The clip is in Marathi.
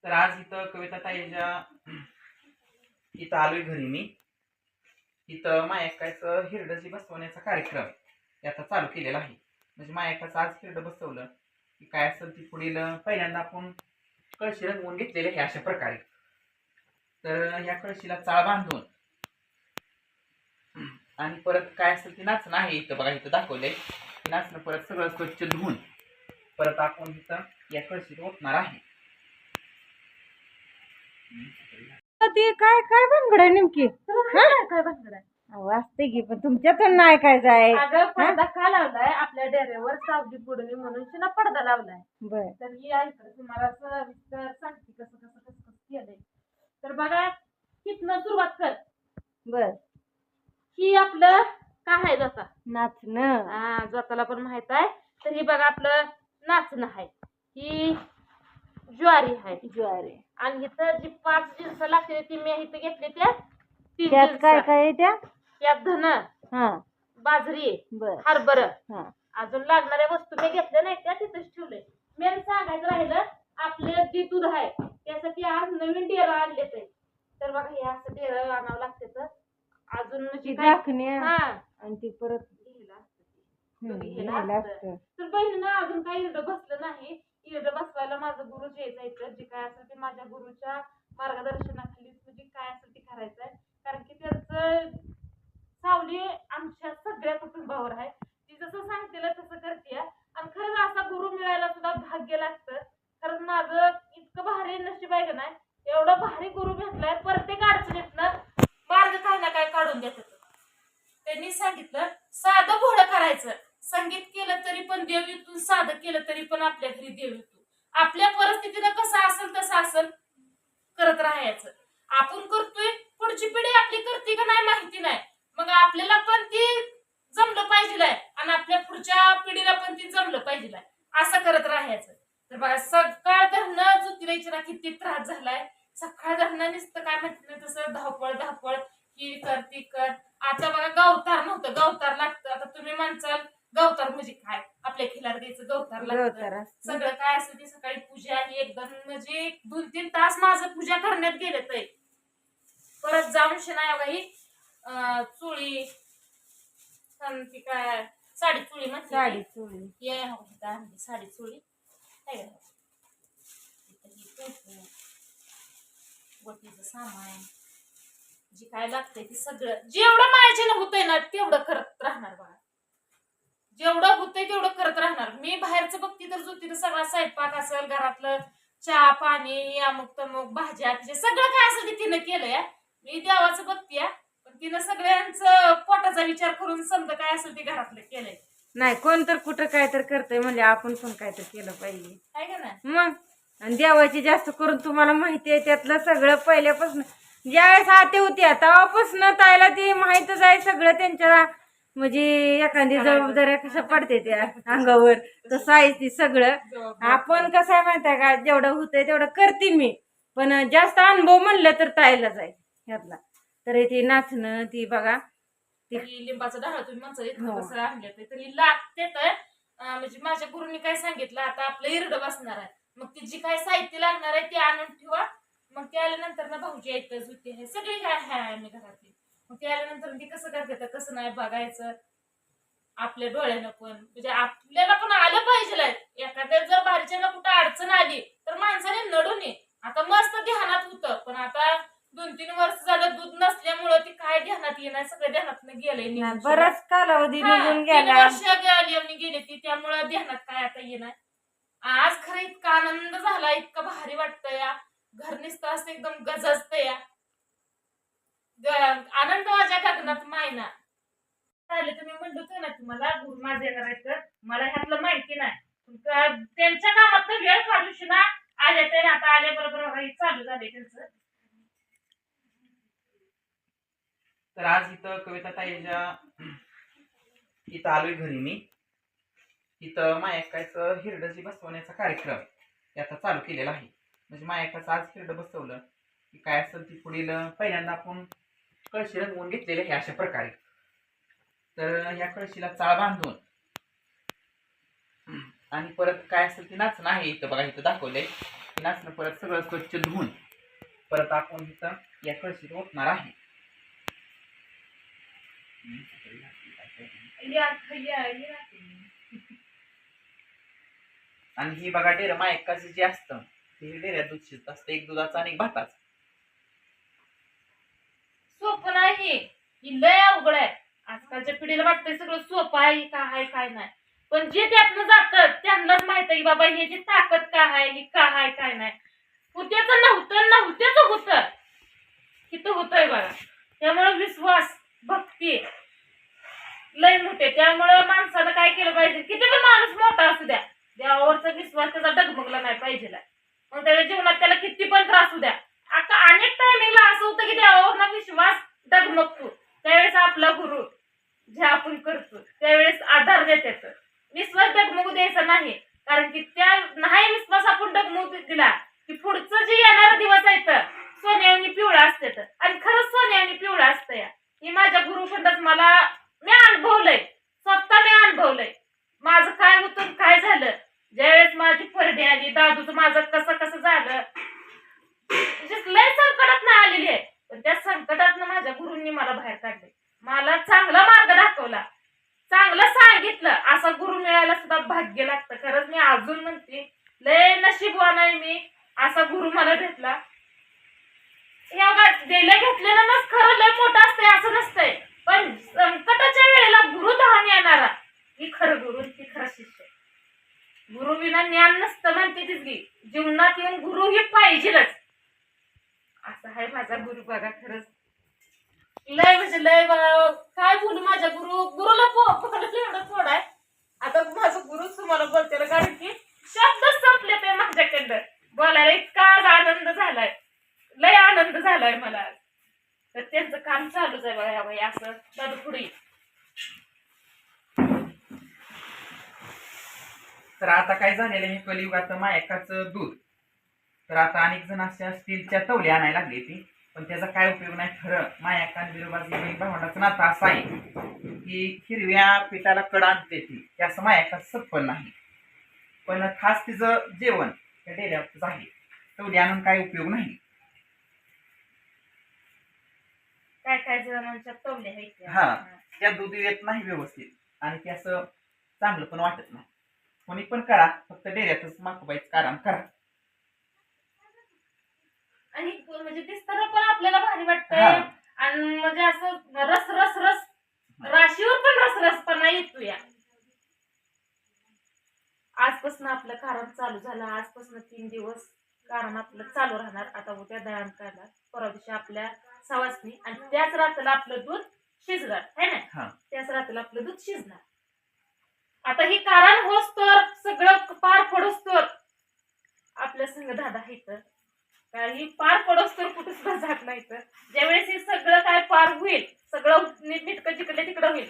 तर आज इथं कविता ताईच्या इथं आलोय घरी मी. इथं मायकाचं हिरडं बसवण्याचा कार्यक्रम आता चालू केलेला आहे. म्हणजे मायकाचं आज हिरडं बसवलं की काय असेल ती पुढील पहिल्यांदा आपण कळशी रंगवून घेतलेले आहे अशा प्रकारे. तर या कळशीला चाळ बांधून आणि परत काय असेल ती नाचणं आहे इथं बघा, इथं दाखवलंय. नाचणं परत सगळं स्वच्छ धुवून परत आपण इथं या कळशीत ओतणार आहे. ते काय काय भानगड आहे नेमकी? काय भानगड आहे? वाचते की पण तुमच्यातून नाही काय जाय. अगं पडदा का लावलाय आपल्या डेऱ्यावर सावली पडून म्हणून शिना पडदा लावलाय. बर तर ही ऐकलं तुम्हाला सविस्तर सांगते कसं कसं कसं कसं केलंय. तर बघा तिथनं सुरुवात कर. बर ही आपलं काय आहे जसा नाचणं जोताला पण माहित आहे. तर ही बघा आपलं नाचणं आहे, ही ज्वारी आहे ज्वारी. आणि इथं जी 5 जिन्स लागते ती मी इथं घेतली त्या 3 त्यात काय काय आहे त्या? त्यात धन, हा बाजरी, बर हरभर, हा अजून लागणाऱ्या वस्तू मी घेतल्या नाही त्या तिथेच ठेवले. मेन सांगायचं राहिलं आपलं जे दूध आहे त्यासाठी आज नवीन डेरा आणले ते. तर बघा हे असं डेरा आणावं लागते. तर अजून म्हणजे काय दाखण्या हा आणि ती परत घ्यायला असतं ते. घ्यायला असतं. तर बहिणीनं अजून काही इरडं बसलं नाही. इरडं बसवायला माझं गुरु जे जायचं जे काय असेल ते माझ्या गुरुच्या मार्गदर्शनाखाली म्हणजे काय असेल ते करायचं आहे. कारण की त्यांचं सावली आमच्या सगळ्या कुटुंबावर आहे. ती जसं सांगते तसं करते. आणि खरंच असा गुरु मिळायला सुद्धा भाग्य लागतं. खरंच माझं इतकं भारी नशीब आहे का नाही, एवढा भारी गुरु भेटलाय. प्रत्येक अडचणीतनं मार्ग काय ना काय काढून देतात. त्यांनी सांगितलं साधं भोळं करायचं, संगीत केलं तरी पण देव येतो, साधं केलं तरी पण आपल्या घरी देव येतो. आपल्या परिस्थितीनं कसं असेल तसं असेल करत राहायचं. आपण करतोय, पुढची पिढी आपली करते का नाही माहिती नाही. मग आपल्याला पण ती जमलं पाहिजे आणि आपल्या पुढच्या पिढीला पण ती जमलं पाहिजे असं करत राहायचं. तर बघा सकाळ धरणं ज्योतिराईची ना किती त्रास झालाय. सकाळ धरणं नुसतं काय म्हणते ना तसं धावपळ धावपळ, ही कर ती कर. आता बघा गवतार नव्हतं, गवतार लागतं. आता तुम्ही म्हणसाल गवतार म्हणजे काय, आपल्या खिलार द्यायचं गवतार लागतं. सगळं काय असं ती सकाळी पूजा आहे एकदम म्हणजे 2-3 तास माझं पूजा करण्यात गेले. तर परत जाऊन शिनाय बाई चुळी ती काय साडी चुळी म्हणते, साडी चोळी ये साडी चुळी बोटीचं सामान जे काय लागतंय ते सगळं जेवढं माझ्याने होतंय ना तेवढं करत राहणार बघा. जेवढं होतंय तेवढं करत राहणार. मी बाहेरचं बघते तर जुतीनं सगळा स्वयंपाक असेल, घरातलं चहा पाणी अमुक तमुक भाज्या सगळं काय असेल ते तिनं केलंय. मी देवाचं बघते पण तिनं सगळ्यांचं पोटाचा विचार करून समजा काय असेल ते घरातलं केलंय. नाही कोण तर कुठं काय तर करतंय म्हणजे आपण पण काय तर केलं पाहिजे आहे का ना. मग. आणि देवाची जास्त करून तुम्हाला माहिती आहे त्यातलं सगळं पहिल्यापासून ज्यावेळेस आते होत्या तेव्हापासून ताईला ते माहितच आहे सगळं. त्यांच्या म्हणजे एखादी जबाबदाऱ्या कशा पडते त्या अंगावर तसं आहे ती सगळं. आपण कसं आहे माहिती आहे का, जेवढं होतंय तेवढं करते मी. पण जास्त अनुभव म्हणलं तर ताईलाच आहे ह्यातला. तर ती नाचणं ती बघा ती लिंबाचं डाळ तुम्ही म्हणता कसं आणलं तरी लागते. तर म्हणजे माझ्या गुरुनी काय सांगितलं आता आपलं इरडं बसणार आहे, मग ती जी काय साहित्य लागणार आहे ते आणून ठेवा. मग ते आल्यानंतर ना भाऊजी येतं जुती आहे सगळी काय आहे मी घरातली. मग ते आल्यानंतर ती कसं करते कसं नाही बघायचं आपल्या डोळ्यानं पण. म्हणजे आपल्याला पण आलं पाहिजे. एखाद्या जर बाहेरच्या कुठं अडचण आली तर माणसाने नडून ये. आता मस्त ध्यानात होतं पण आता 2-3 वर्ष झालं दूध नसल्यामुळं ती काय ध्यानात येणार, सगळं ध्यानात गेलंय. बराच कालावधी निघून 3 गेला. वर्ष गेले ती त्यामुळं ध्यानात काय आता येणार. आज खरं इतका आनंद झाला, इतकं भारी वाटतं या. घर नुसतं असं एकदम गजजत या. आनंद माझ्या गगनात मायना. तुम्ही म्हणलं होतं ना तुम्हाला गुरु माझे करायचं, मला ह्यातलं माहिती नाही. त्यांच्या कामात वेळ काढूशी ना आले तर आता आल्या बरोबर चालू झाले त्यांचं. तर आज इथं कविता ताईच्या इथं आलोय घरी मी. इथं मायकाचं हिरडं बसवण्याचा कार्यक्रम आता चालू केलेला आहे. म्हणजे मायकाचं आज हिरडं बसवलं की काय असेल ती पुढील पहिल्यांदा आपण कळशी रंगवून घेतलेले आहे अशा प्रकारे. तर या कळशीला चाळ बांधून आणि परत काय असेल ती नाचणं आहे इथं बघा, इथं दाखवलंय. की नाचणं परत सगळं स्वच्छ धुवून परत आपण इथं या कळशीत ओतणार आहे. आणि ही बघा डेर मायकाचं जे असतं ते डेऱ्यात दूध शिजत असतं, एक दुधाचं आणि एक भाताचं. सोपं नाही ही लय अवघड आहे. आजकालच्या पिढीला वाटतंय सगळं सोपं आहे का आहे काय नाही, पण जे त्यातनं जातं त्यांनाच माहित आहे की बाबा ह्याची ताकद काय आहे, ही का आहे काय नाही. उद्याचं नव्हत्याच होतं किती होतंय बघा. त्यामुळे विश्वास भक्ती लय मोठे. त्यामुळे माणसानं काय केलं पाहिजे, किती पण माणूस मोठा असू द्या, देवावरचा विश्वास त्याचा डगमगला नाही पाहिजे. मग त्याच्या जीवनात त्याला किती पण त्रास होऊ द्या. आता अनेक टायमिंगला असं होतं की देवावर विश्वास डगमगतो, त्यावेळेस आपला गुरु जे आपण करतो त्यावेळेस आधार देतात. विश्वास डगमगू द्यायचा नाही, कारण की त्या नाही विश्वास आपण डगमगू दिला की पुढचं जे येणारा दिवस आहे तर सोन्याने पिवळा असते. आणि खरंच सोन्याने पिवळा असतं या. ही माझ्या गुरुकडंच मला मी अनुभवलंय, स्वतः मी अनुभवलंय माझं काय होतं काय झालं. ज्यावेळेस माझी फरडी आली, दादूचं माझं कसं कसं झालं, लय संकटात ना आलेली आहे, पण त्या संकटातनं माझ्या गुरूंनी मला बाहेर काढले. मला चांगला मार्ग दाखवला, चांगलं सांगितलं. असा गुरु मिळायला सुद्धा भाग्य लागतं. खरंच मी अजून म्हणते लय नशीबवान आहे मी, असा गुरु मला भेटला. या गेल्या घेतलेलं खरं लय मोठं असतंय असं नसतंय, पण संकटाच्या वेळेला गुरु धावून येणारा ही खरं गुरु, ती खरं शिष्य. गुरु विना ज्ञान नसतं म्हणते तिथली, जीवनात येऊन गुरु ही पाहिजेच. असं आहे माझा गुरु बघा. खरंच लय म्हणजे लय काय बोलू माझ्या गुरुला एवढं सोडाय. आता माझं गुरुच तुम्हाला बोलते, कारण की शब्द संपले ते माझ्याकडं बोलायला. इतका आनंद झालाय, लय आनंद झालाय मला. तर त्यांचं काम चालूच आहे बघा बाई असं दादू पुढे. तर आता काय झालेलं हे कलियुगाचं मायकाचं दूध. तर आता अनेक जण अशा स्टीलच्या तवल्या आणायला लागले ती, पण त्याचा काय उपयोग नाही. खरं मायका आणि बिरोबाची बहीण भावंडाचं नातं असं आहे की हिरव्या पिठाला कड आणते ती, ते असं मायकाचं सत्पन नाही. पण खास तिचं जेवण त्या डेऱ्यावरच आहे. तवली आणून काय उपयोग नाही. काय काय जणांच्या तवल्या आहेत हा, त्या दूध येत नाही व्यवस्थित आणि ते असं चांगलं पण वाटत नाही. कोणी पण करा, फक्त डेऱ्यातच माकूबाईच कारण करा. आणि म्हणजे दिसताना पण आपल्याला भारी वाटतंय. हा. आणि म्हणजे असं रस रस रस राशीवर पण रस रसपणा येतो या. आजपासून आपलं कारण चालू झालं. आजपासून 3 दिवस कारण आपलं चालू राहणार. आता उद्या दळण करणार, परवा दिवशी आपल्या सवासणी, आणि त्याच रात्रीला आपलं दूध शिजणार है ना. हा, त्याच रात्रीला आपलं दूध शिजणार. आता हे कारण होस तर सगळं पार पडोस तर आपल्या संग दादा आहे तर काही पार पडोस तर कुठे सुद्धा जात नाही. तर ज्यावेळेस हे सगळं काय पार होईल, सगळं नीटनेटकं जिकडे तिकडं होईल,